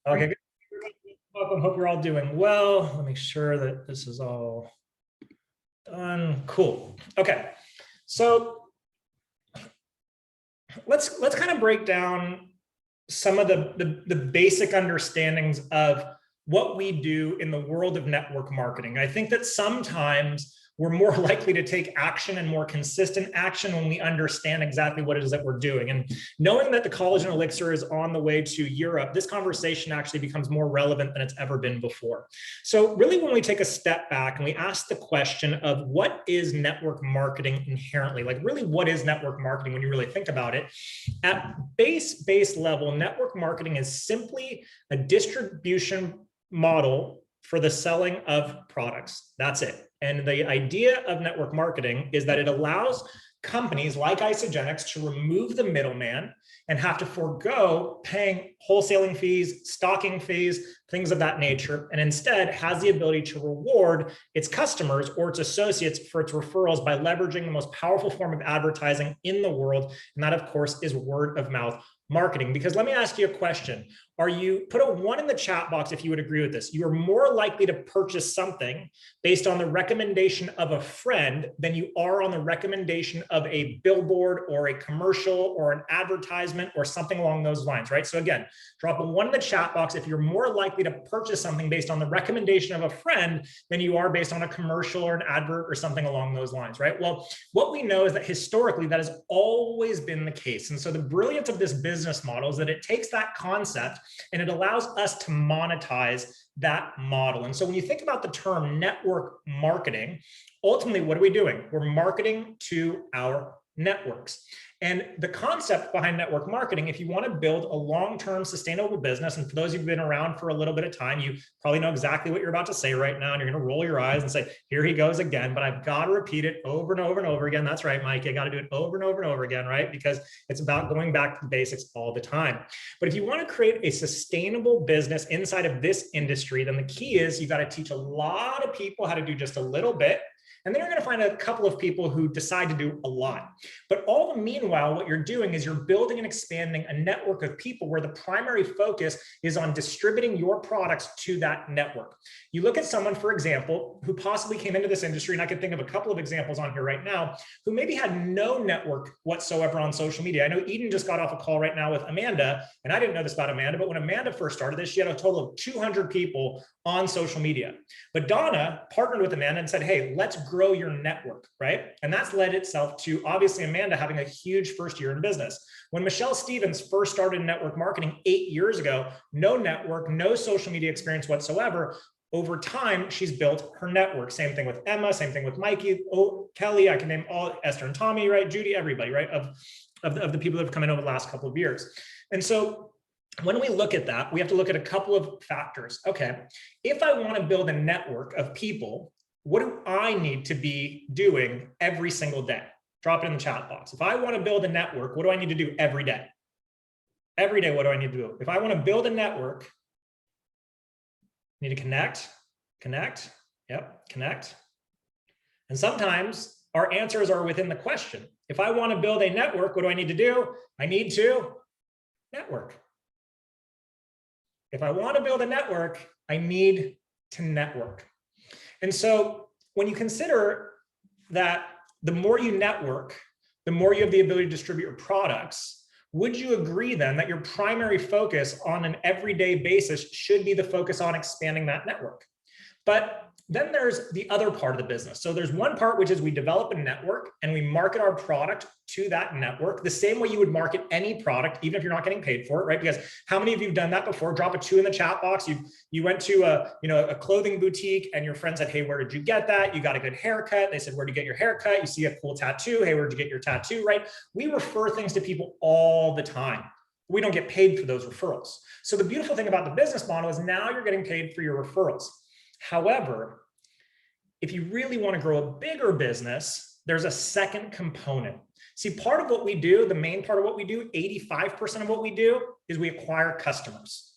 Okay, good. Welcome. Hope you're all doing well. Let me make sure that this is all done. Cool. Okay, so let's kind of break down some of the basic understandings of what we do in the world of network marketing. I think that sometimes we're more likely to take action and more consistent action when we understand exactly what it is that we're doing. And knowing that the collagen elixir is on the way to Europe, this conversation actually becomes more relevant than it's ever been before. So really, when we take a step back and we ask the question of what is network marketing inherently, like really what is network marketing when you really think about it, at base level, network marketing is simply a distribution model for the selling of products. That's it. And the idea of network marketing is that it allows companies like Isagenix to remove the middleman and have to forego paying wholesaling fees, stocking fees, things of that nature, and instead has the ability to reward its customers or its associates for its referrals by leveraging the most powerful form of advertising in the world. And that, of course, is word of mouth marketing. Because let me ask you a question. Put a 1 in the chat box if you would agree with this. You are more likely to purchase something based on the recommendation of a friend than you are on the recommendation of a billboard or a commercial or an advertisement or something along those lines, right? So again, drop a 1 in the chat box if you're more likely to purchase something based on the recommendation of a friend than you are based on a commercial or an advert or something along those lines, right? Well, what we know is that historically that has always been the case. And so the brilliance of this business model is that it takes that concept and it allows us to monetize that model. And so when you think about the term network marketing, ultimately, what are we doing? We're marketing to our networks. And the concept behind network marketing, if you want to build a long-term sustainable business, and for those who've been around for a little bit of time, you probably know exactly what you're about to say right now, and you're going to roll your eyes and say, here he goes again, but I've got to repeat it over and over and over again. That's right, Mike. You got to do it over and over and over again, right? Because it's about going back to the basics all the time. But if you want to create a sustainable business inside of this industry, then the key is you got to teach a lot of people how to do just a little bit. And then you're going to find a couple of people who decide to do a lot. But all the meanwhile, what you're doing is you're building and expanding a network of people where the primary focus is on distributing your products to that network. You look at someone, for example, who possibly came into this industry, and I can think of a couple of examples on here right now, who maybe had no network whatsoever on social media. I know Eden just got off a call right now with Amanda, and I didn't know this about Amanda, but when Amanda first started this, she had a total of 200 people on social media. But Donna partnered with Amanda and said, hey, let's grow your network, right? And that's led itself to obviously Amanda having a huge first year in business. When Michelle Stevens first started network marketing 8 years ago, no network, no social media experience whatsoever. Over time, she's built her network. Same thing with Emma, same thing with Mikey, Kelly, I can name all, Esther and Tommy, right? Judy, everybody, right? Of the people that have come in over the last couple of years. And so when we look at that, we have to look at a couple of factors. Okay, if I want to build a network of people, what do I need to be doing every single day? Drop it in the chat box. If I want to build a network, what do I need to do every day? Every day, what do I need to do? If I want to build a network, I need to connect, connect. And sometimes our answers are within the question. If I want to build a network, what do I need to do? I need to network. If I want to build a network, I need to network. And so when you consider that the more you network, the more you have the ability to distribute your products, would you agree then that your primary focus on an everyday basis should be the focus on expanding that network? But then there's the other part of the business. So there's one part, which is we develop a network and we market our product to that network the same way you would market any product, even if you're not getting paid for it, right? Because how many of you have done that before? Drop a 2 in the chat box. You went to a clothing boutique and your friend said, hey, where did you get that? You got a good haircut. They said, where'd you get your haircut? You see a cool tattoo. Hey, where'd you get your tattoo, right? We refer things to people all the time. We don't get paid for those referrals. So the beautiful thing about the business model is now you're getting paid for your referrals. However, if you really want to grow a bigger business, there's a second component. See, part of what we do, the main part of what we do, 85% of what we do is we acquire customers.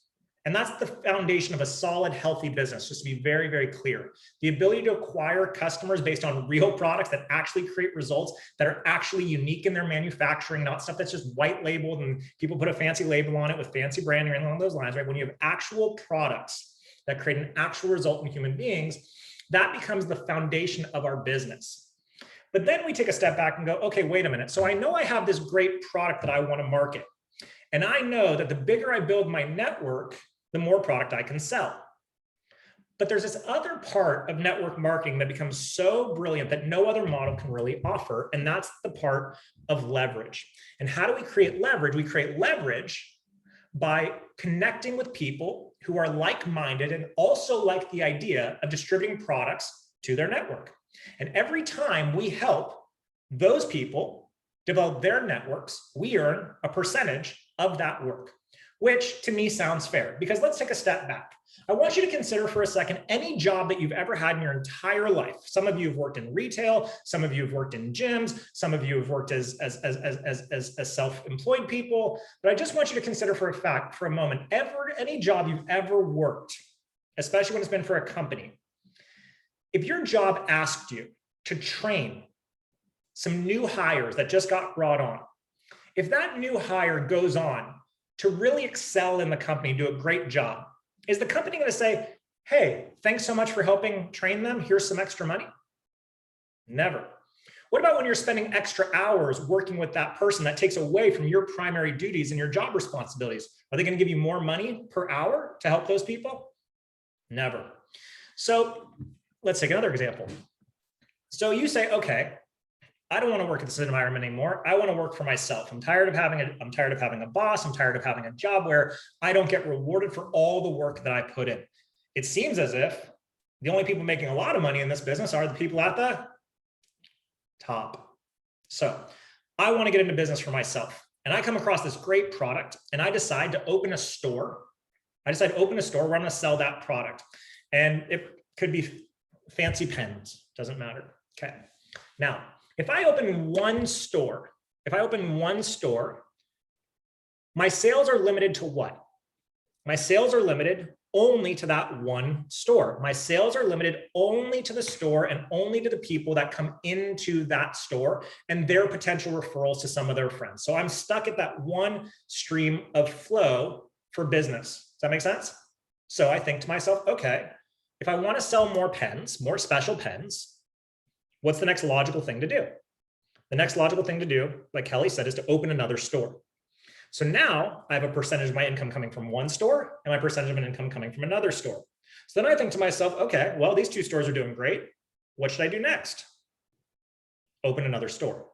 And that's the foundation of a solid, healthy business, just to be very, very clear. The ability to acquire customers based on real products that actually create results that are actually unique in their manufacturing, not stuff that's just white labeled and people put a fancy label on it with fancy branding or anything along those lines, right? When you have actual products that create an actual result in human beings, that becomes the foundation of our business. But then we take a step back and go, okay, wait a minute. So I know I have this great product that I want to market. And I know that the bigger I build my network, the more product I can sell. But there's this other part of network marketing that becomes so brilliant that no other model can really offer, and that's the part of leverage. And how do we create leverage? We create leverage by connecting with people who are like-minded and also like the idea of distributing products to their network. And every time we help those people develop their networks, we earn a percentage of that work, which to me sounds fair. Because let's take a step back. I want you to consider for a second any job that you've ever had in your entire life. Some of you have worked in retail, some of you have worked in gyms, some of you have worked as self-employed people. But I just want you to consider for a moment, any job you've ever worked, especially when it's been for a company. If your job asked you to train some new hires that just got brought on, if that new hire goes on to really excel in the company, do a great job, is the company going to say, hey, thanks so much for helping train them, here's some extra money? Never. What about when you're spending extra hours working with that person that takes away from your primary duties and your job responsibilities? Are they going to give you more money per hour to help those people? Never. So let's take another example. So you say, okay, I don't want to work in this environment anymore. I want to work for myself. I'm tired of having a boss. I'm tired of having a job where I don't get rewarded for all the work that I put in. It seems as if the only people making a lot of money in this business are the people at the top. So I want to get into business for myself. And I come across this great product and I decide to open a store. I decide to open a store where I'm going to sell that product. And it could be fancy pens, doesn't matter. Okay. Now, if I open one store, my sales are limited to what? My sales are limited only to that one store. My sales are limited only to the store and only to the people that come into that store and their potential referrals to some of their friends. So I'm stuck at that one stream of flow for business. Does that make sense? So I think to myself, okay, if I want to sell more pens, more special pens, what's the next logical thing to do? The next logical thing to do, like Kelly said, is to open another store. So now I have a percentage of my income coming from one store and my percentage of an income coming from another store. So then I think to myself, okay, well, these two stores are doing great. What should I do next? Open another store.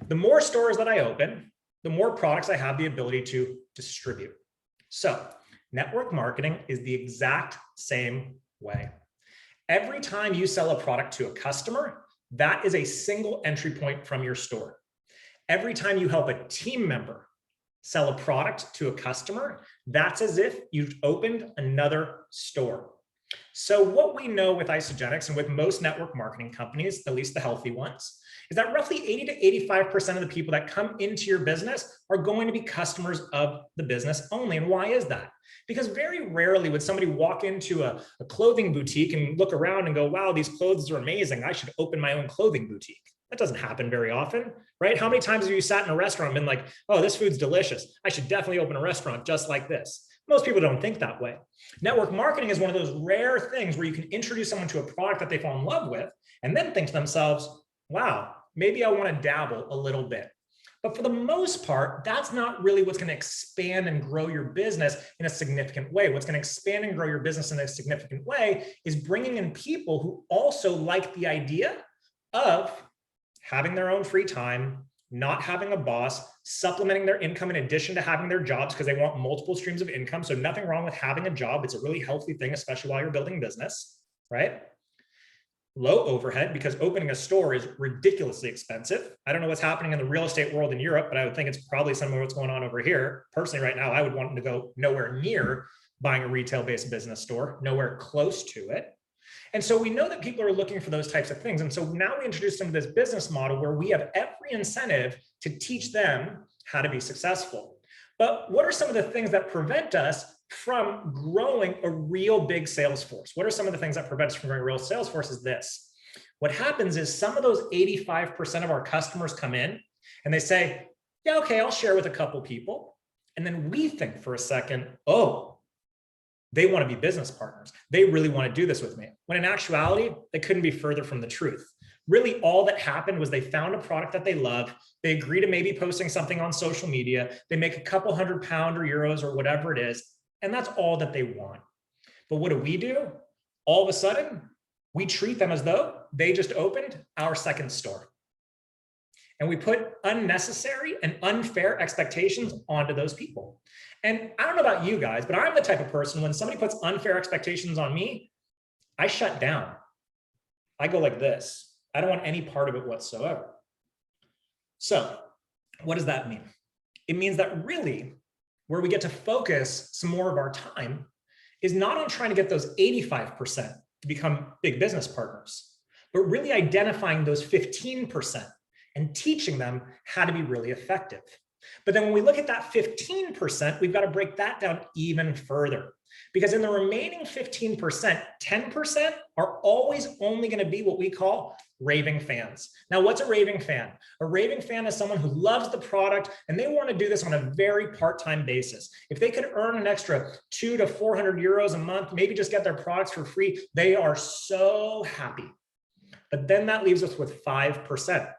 The more stores that I open, the more products I have the ability to distribute. So network marketing is the exact same way. Every time you sell a product to a customer, that is a single entry point from your store. Every time you help a team member sell a product to a customer, that's as if you've opened another store. So what we know with Isagenix and with most network marketing companies, at least the healthy ones, is that roughly 80 to 85% of the people that come into your business are going to be customers of the business only. And why is that? Because very rarely would somebody walk into a clothing boutique and look around and go, wow, these clothes are amazing. I should open my own clothing boutique. That doesn't happen very often, right? How many times have you sat in a restaurant and been like, oh, this food's delicious. I should definitely open a restaurant just like this. Most people don't think that way. Network marketing is one of those rare things where you can introduce someone to a product that they fall in love with and then think to themselves, wow, maybe I want to dabble a little bit. But for the most part, that's not really what's going to expand and grow your business in a significant way. What's going to expand and grow your business in a significant way is bringing in people who also like the idea of having their own free time, not having a boss, supplementing their income in addition to having their jobs because they want multiple streams of income. So nothing wrong with having a job. It's a really healthy thing, especially while you're building business, right? Low overhead, because opening a store is ridiculously expensive. I don't know what's happening in the real estate world in Europe, but I would think it's probably some of what's going on over here. Personally, right now, I would want to go nowhere near buying a retail-based business store, nowhere close to it. And so we know that people are looking for those types of things. And so now we introduce them to this business model where we have every incentive to teach them how to be successful. But what are some of the things that prevent us from growing a real big sales force. What are some of the things that prevent us from growing a real sales force is this. What happens is some of those 85% of our customers come in and they say, yeah, okay, I'll share with a couple people. And then we think for a second, oh, they want to be business partners. They really want to do this with me. When in actuality, they couldn't be further from the truth. Really, all that happened was they found a product that they love. They agree to maybe posting something on social media. They make a couple £100 or euros or whatever it is. And that's all that they want. But what do? All of a sudden, we treat them as though they just opened our second store. And we put unnecessary and unfair expectations onto those people. And I don't know about you guys, but I'm the type of person, when somebody puts unfair expectations on me, I shut down. I go like this. I don't want any part of it whatsoever. So what does that mean? It means that really where we get to focus some more of our time is not on trying to get those 85% to become big business partners, but really identifying those 15% and teaching them how to be really effective. But then when we look at that 15%, we've got to break that down even further. Because in the remaining 15%, 10% are always only going to be what we call raving fans. Now, what's a raving fan? A raving fan is someone who loves the product and they want to do this on a very part-time basis. If they could earn an extra 200 to 400 euros a month, maybe just get their products for free, they are so happy. But then that leaves us with 5%.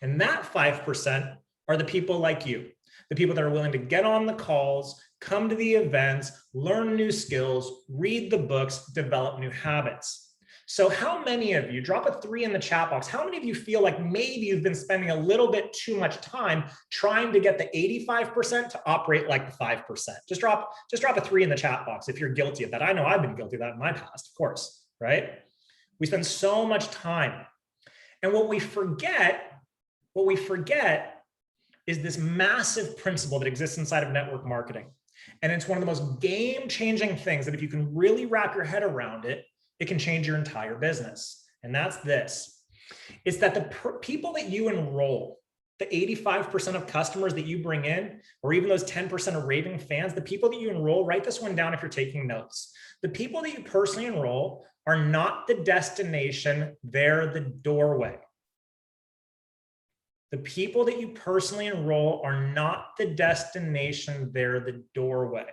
And that 5% are the people like you, the people that are willing to get on the calls, come to the events, learn new skills, read the books, develop new habits. So how many of you, drop a 3 in the chat box, how many of you feel like maybe you've been spending a little bit too much time trying to get the 85% to operate like the 5%? Just drop a 3 in the chat box if you're guilty of that. I know I've been guilty of that in my past, of course, right? We spend so much time. And what we forget is this massive principle that exists inside of network marketing. And it's one of the most game-changing things that if you can really wrap your head around it, it can change your entire business. And that's this. It's that the people that you enroll, the 85% of customers that you bring in, or even those 10% of raving fans, the people that you enroll, write this one down if you're taking notes. The people that you personally enroll are not the destination, they're the doorway. The people that you personally enroll are not the destination, they're the doorway.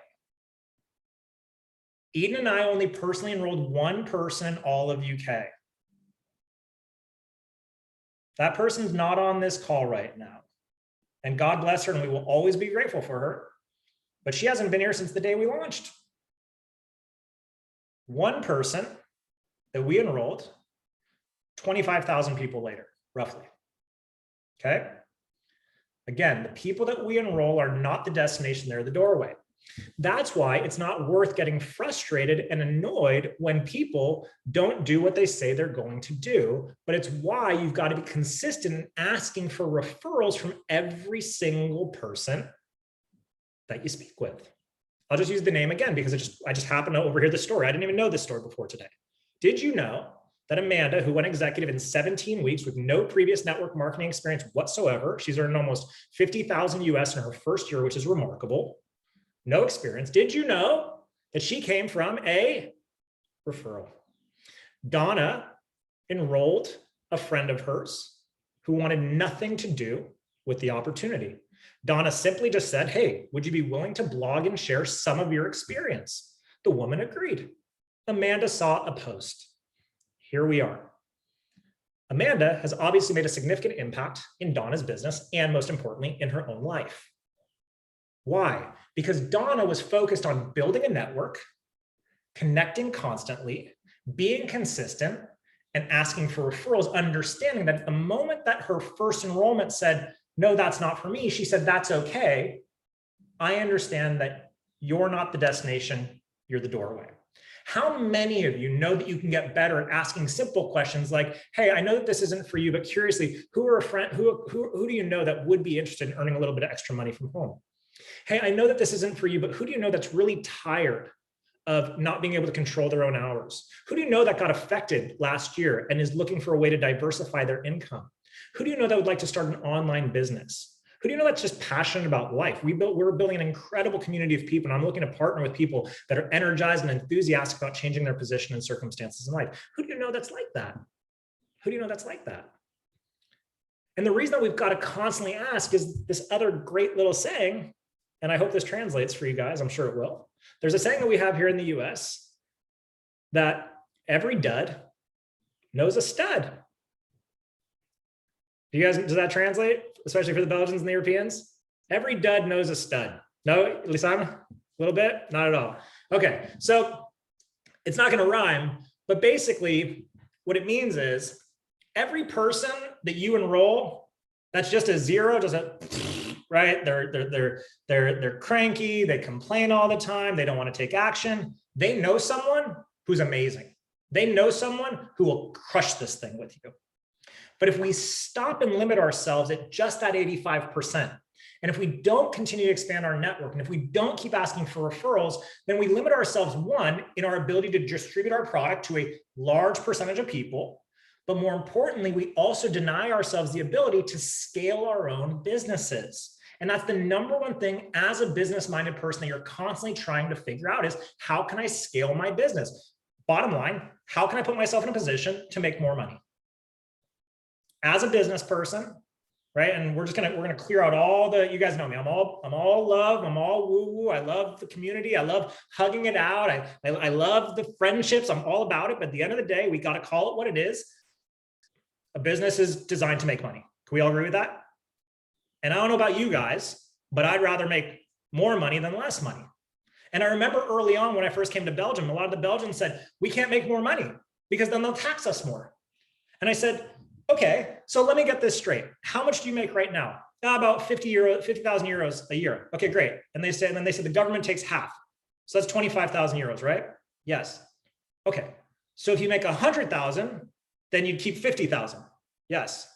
Eden and I only personally enrolled one person in all of UK. That person's not on this call right now. And God bless her, and we will always be grateful for her. But she hasn't been here since the day we launched. One person that we enrolled, 25,000 people later, roughly. Okay. Again, the people that we enroll are not the destination, they're the doorway. That's why it's not worth getting frustrated and annoyed when people don't do what they say they're going to do, but it's why you've got to be consistent in asking for referrals from every single person that you speak with. I'll just use the name again because I just happened to overhear the story. I didn't even know this story before today. Did you know that Amanda, who went executive in 17 weeks with no previous network marketing experience whatsoever, she's earned almost 50,000 US in her first year, which is remarkable, no experience. Did you know that she came from a referral? Donna enrolled a friend of hers who wanted nothing to do with the opportunity. Donna simply just said, hey, would you be willing to blog and share some of your experience? The woman agreed. Amanda saw a post. Here we are. Amanda has obviously made a significant impact in Donna's business and, most importantly, in her own life. Why? Because Donna was focused on building a network, connecting constantly, being consistent, and asking for referrals, understanding that at the moment that her first enrollment said, no, that's not for me, she said, that's okay. I understand that you're not the destination, you're the doorway. How many of you know that you can get better at asking simple questions like, hey, I know that this isn't for you, but curiously, who do you know that would be interested in earning a little bit of extra money from home? Hey, I know that this isn't for you, but who do you know that's really tired of not being able to control their own hours? Who do you know that got affected last year and is looking for a way to diversify their income? Who do you know that would like to start an online business? Who do you know that's just passionate about life? We're building an incredible community of people, and I'm looking to partner with people that are energized and enthusiastic about changing their position and circumstances in life. Who do you know that's like that? Who do you know that's like that? And the reason that we've got to constantly ask is this other great little saying, and I hope this translates for you guys, I'm sure it will. There's a saying that we have here in the US that every dud knows a stud. Does that translate? Especially for the Belgians and the Europeans? Every dud knows a stud. No, Lisana? A little bit? Not at all. Okay, so it's not gonna rhyme, but basically what it means is every person that you enroll, that's just a zero, just a, right? They're cranky, they complain all the time, they don't want to take action. They know someone who's amazing. They know someone who will crush this thing with you. But if we stop and limit ourselves at just that 85%, and if we don't continue to expand our network, and if we don't keep asking for referrals, then we limit ourselves, one, in our ability to distribute our product to a large percentage of people. But more importantly, we also deny ourselves the ability to scale our own businesses. And that's the number one thing as a business-minded person that you're constantly trying to figure out is, how can I scale my business? Bottom line, how can I put myself in a position to make more money? As a business person, right? And we're gonna clear out all the, you guys know me, I'm all love, I'm all woo-woo, I love the community, I love hugging it out, I love the friendships, I'm all about it, but at the end of the day, we gotta call it what it is. A business is designed to make money. Can we all agree with that? And I don't know about you guys, but I'd rather make more money than less money. And I remember early on when I first came to Belgium, a lot of the Belgians said, we can't make more money because then they'll tax us more. And I said, okay, so let me get this straight. How much do you make right now? About 50,000 euros a year. Okay, great. And then they said the government takes half. So that's 25,000 euros, right? Yes. Okay. So if you make 100,000, then you'd keep 50,000. Yes.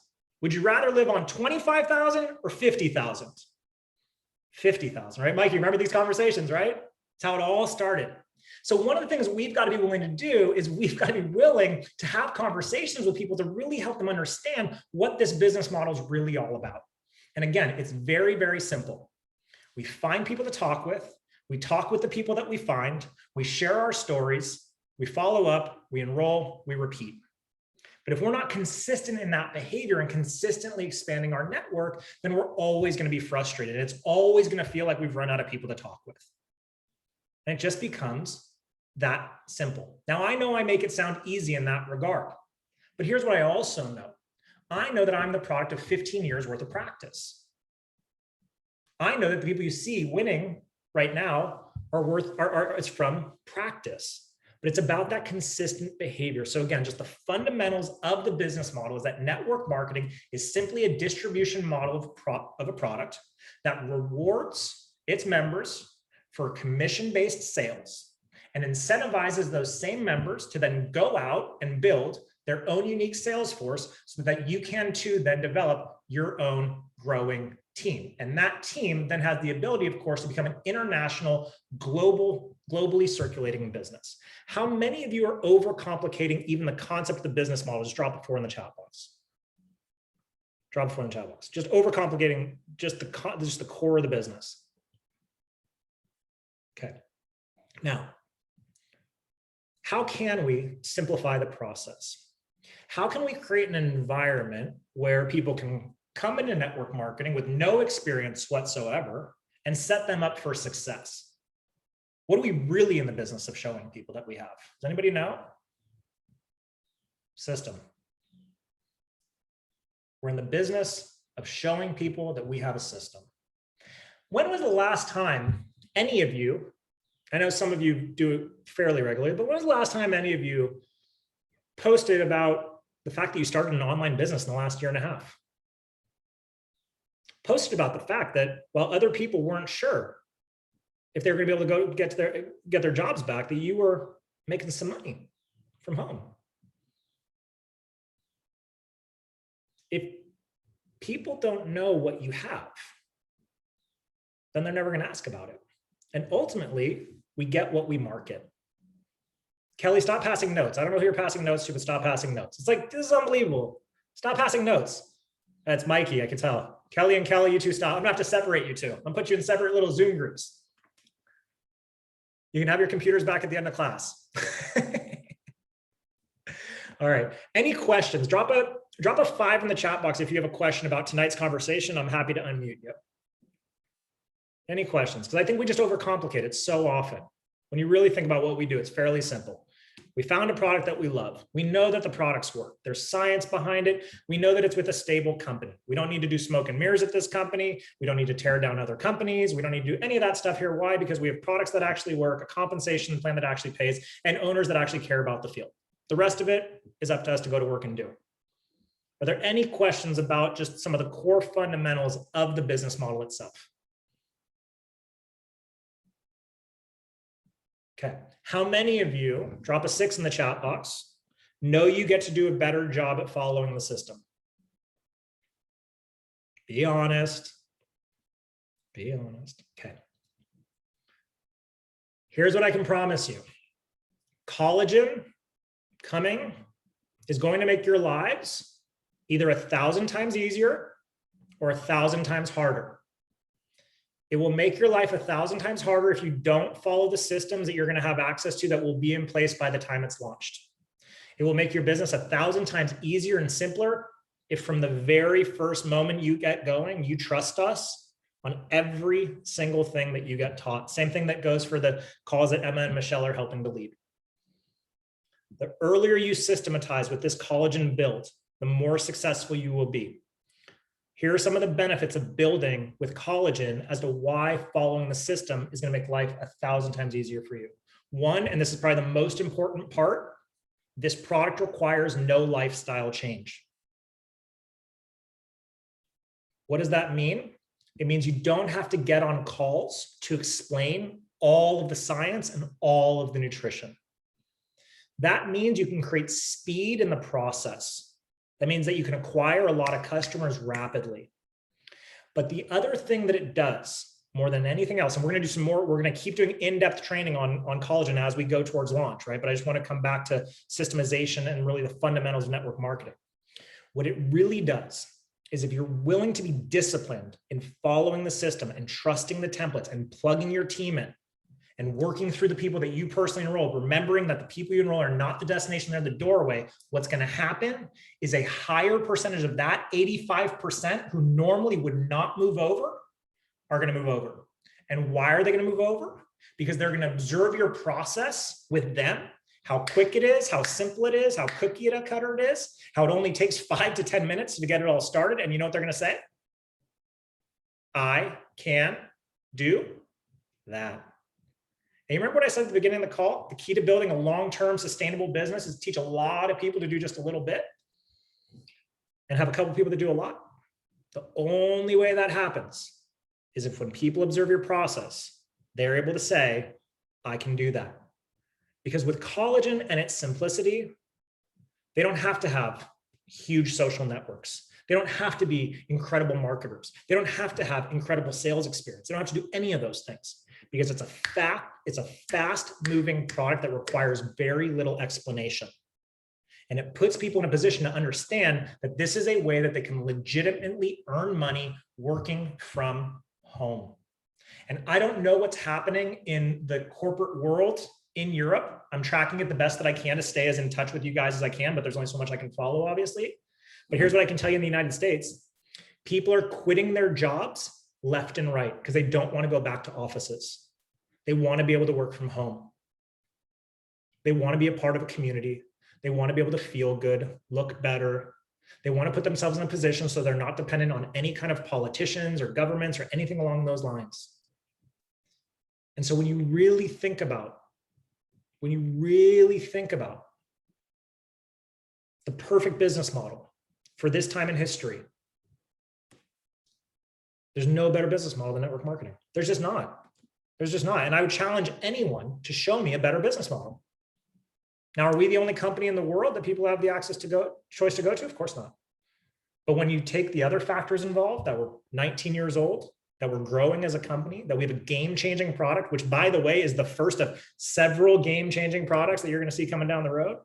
Would you rather live on 25,000 or 50,000? 50,000, right? Mike, you remember these conversations, right? That's how it all started. So one of the things we've got to be willing to do is we've got to be willing to have conversations with people to really help them understand what this business model is really all about. And again, it's very, very simple. We find people to talk with. We talk with the people that we find. We share our stories. We follow up. We enroll. We repeat. But if we're not consistent in that behavior and consistently expanding our network, then we're always going to be frustrated. It's always going to feel like we've run out of people to talk with. And it just becomes that simple. Now, I know I make it sound easy in that regard, but here's what I also know. I know that I'm the product of 15 years worth of practice. I know that the people you see winning right now it's from practice. But it's about that consistent behavior. So again, just the fundamentals of the business model is that network marketing is simply a distribution model of a product that rewards its members for commission-based sales and incentivizes those same members to then go out and build their own unique sales force so that you can too then develop your own growing team. And that team then has the ability, of course, to become an international, globally circulating business. How many of you are overcomplicating even the concept of the business model? Just drop a 4 in the chat box. Drop a 4 in the chat box. Just overcomplicating just the core of the business. Okay. Now, how can we simplify the process? How can we create an environment where people can come into network marketing with no experience whatsoever and set them up for success? What are we really in the business of showing people that we have? Does anybody know? System. We're in the business of showing people that we have a system. When was the last time any of you, I know some of you do it fairly regularly, but when was the last time any of you posted about the fact that you started an online business in the last year and a half? Posted about the fact that while other people weren't sure if they were going to be able to go get their jobs back, that you were making some money from home. If people don't know what you have, then they're never going to ask about it. And ultimately, we get what we market. Kelly, stop passing notes. I don't know who you're passing notes to, but stop passing notes. It's like, this is unbelievable. Stop passing notes. That's Mikey, I can tell. Kelly and Kelly, you two stop. I'm gonna have to separate you two. I'm gonna put you in separate little Zoom groups. You can have your computers back at the end of class. All right, any questions? Drop a 5 in the chat box if you have a question about tonight's conversation. I'm happy to unmute you. Any questions? Because I think we just overcomplicate it so often. When you really think about what we do, it's fairly simple. We found a product that we love. We know that the products work. There's science behind it. We know that it's with a stable company. We don't need to do smoke and mirrors at this company. We don't need to tear down other companies. We don't need to do any of that stuff here. Why? Because we have products that actually work, a compensation plan that actually pays, and owners that actually care about the field. The rest of it is up to us to go to work and do. Are there any questions about just some of the core fundamentals of the business model itself? Okay, how many of you, drop a 6 in the chat box, know you get to do a better job at following the system? Be honest. Be honest. Okay. Here's what I can promise you. Collagen coming is going to make your lives either 1,000 times easier or 1,000 times harder. It will make your life 1,000 times harder if you don't follow the systems that you're going to have access to that will be in place by the time it's launched. It will make your business 1,000 times easier and simpler if from the very first moment you get going, you trust us on every single thing that you get taught. Same thing that goes for the calls that Emma and Michelle are helping to lead. The earlier you systematize with this collagen build, the more successful you will be. Here are some of the benefits of building with collagen as to why following the system is going to make life 1,000 times easier for you. One, and this is probably the most important part, this product requires no lifestyle change. What does that mean? It means you don't have to get on calls to explain all of the science and all of the nutrition. That means you can create speed in the process. That means that you can acquire a lot of customers rapidly. But the other thing that it does more than anything else, and we're going to do some more, we're going to keep doing in-depth training on collagen as we go towards launch, right? But I just want to come back to systemization and really the fundamentals of network marketing. What it really does is if you're willing to be disciplined in following the system and trusting the templates and plugging your team in, and working through the people that you personally enroll, remembering that the people you enroll are not the destination, they're the doorway, what's gonna happen is a higher percentage of that 85% who normally would not move over are gonna move over. And why are they gonna move over? Because they're gonna observe your process with them, how quick it is, how simple it is, how cookie cutter it is, how it only takes 5 to 10 minutes to get it all started. And you know what they're gonna say? I can do that. And you remember what I said at the beginning of the call? The key to building a long-term sustainable business is to teach a lot of people to do just a little bit and have a couple of people that do a lot. The only way that happens is if when people observe your process, they're able to say, I can do that. Because with collagen and its simplicity, they don't have to have huge social networks. They don't have to be incredible marketers. They don't have to have incredible sales experience. They don't have to do any of those things. Because it's a fast moving product that requires very little explanation. And it puts people in a position to understand that this is a way that they can legitimately earn money working from home. And I don't know what's happening in the corporate world in Europe. I'm tracking it the best that I can to stay as in touch with you guys as I can, but there's only so much I can follow, obviously. But here's what I can tell you in the United States. People are quitting their jobs left and right because they don't want to go back to offices. They want to be able to work from home. They want to be a part of a community. They want to be able to feel good, look better. They want to put themselves in a position so they're not dependent on any kind of politicians or governments or anything along those lines. And so when you really think about the perfect business model for this time in history, there's no better business model than network marketing. There's just not. There's just not. And I would challenge anyone to show me a better business model. Now, are we the only company in the world that people have the choice to go to? Of course not. But when you take the other factors involved, that we're 19 years old, that we're growing as a company, that we have a game-changing product, which by the way, is the first of several game-changing products that you're going to see coming down the road.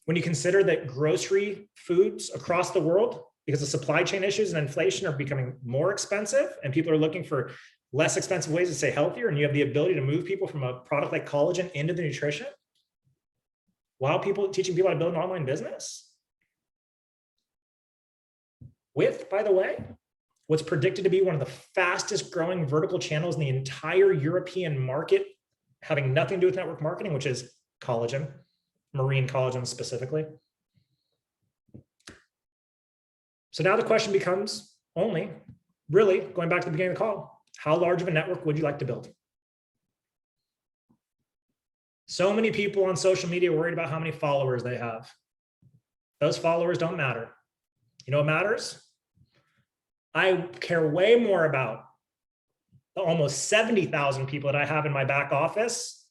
When you consider that grocery foods across the world because the supply chain issues and inflation are becoming more expensive and people are looking for less expensive ways to stay healthier, and you have the ability to move people from a product like collagen into the nutrition while teaching people how to build an online business with, by the way, what's predicted to be one of the fastest growing vertical channels in the entire European market, having nothing to do with network marketing, which is collagen, marine collagen specifically. So now the question becomes only, really, going back to the beginning of the call, how large of a network would you like to build? So many people on social media are worried about how many followers they have. Those followers don't matter. You know what matters? I care way more about the almost 70,000 people that I have in my back office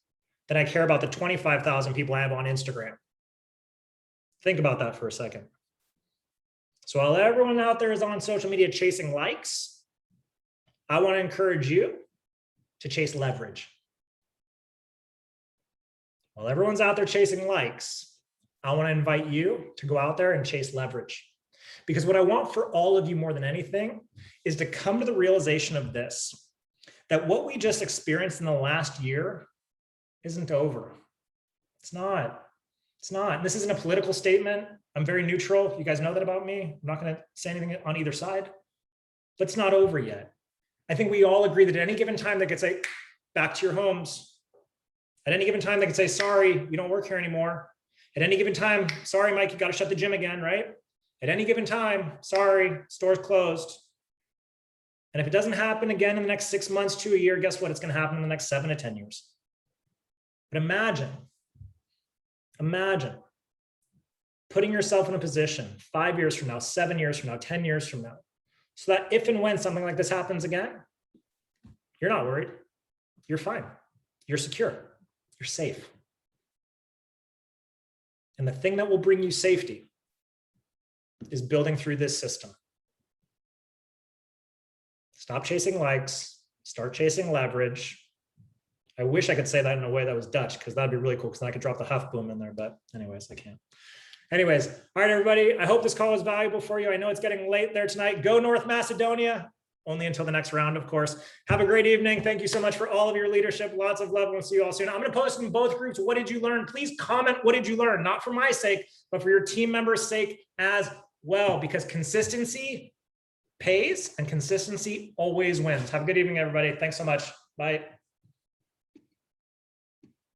than I care about the 25,000 people I have on Instagram. Think about that for a second. So while everyone out there is on social media chasing likes, I want to encourage you to chase leverage. While everyone's out there chasing likes, I want to invite you to go out there and chase leverage. Because what I want for all of you more than anything is to come to the realization of this, that what we just experienced in the last year isn't over. It's not. It's not. This isn't a political statement. I'm very neutral. You guys know that about me. I'm not going to say anything on either side. But it's not over yet. I think we all agree that at any given time they could say, back to your homes. At any given time they could say, sorry, you don't work here anymore. At any given time, sorry, Mike, you got to shut the gym again, right? At any given time, sorry, store's closed. And if it doesn't happen again in the next 6 months to a year, guess what? It's going to happen in the next 7 to 10 years. But imagine putting yourself in a position 5 years from now, 7 years from now, 10 years from now, so that if and when something like this happens again, you're not worried. You're fine. You're secure. You're safe. And the thing that will bring you safety is building through this system. Stop chasing likes, start chasing leverage. I wish I could say that in a way that was Dutch, because that'd be really cool, because then I could drop the Huffboom in there, but anyways, I can't. Anyways, all right, everybody, I hope this call was valuable for you. I know it's getting late there tonight. Go North Macedonia, only until the next round, of course. Have a great evening. Thank you so much for all of your leadership. Lots of love. We'll see you all soon. I'm going to post in both groups. What did you learn? Please comment. What did you learn? Not for my sake, but for your team members' sake as well, because consistency pays and consistency always wins. Have a good evening, everybody. Thanks so much. Bye.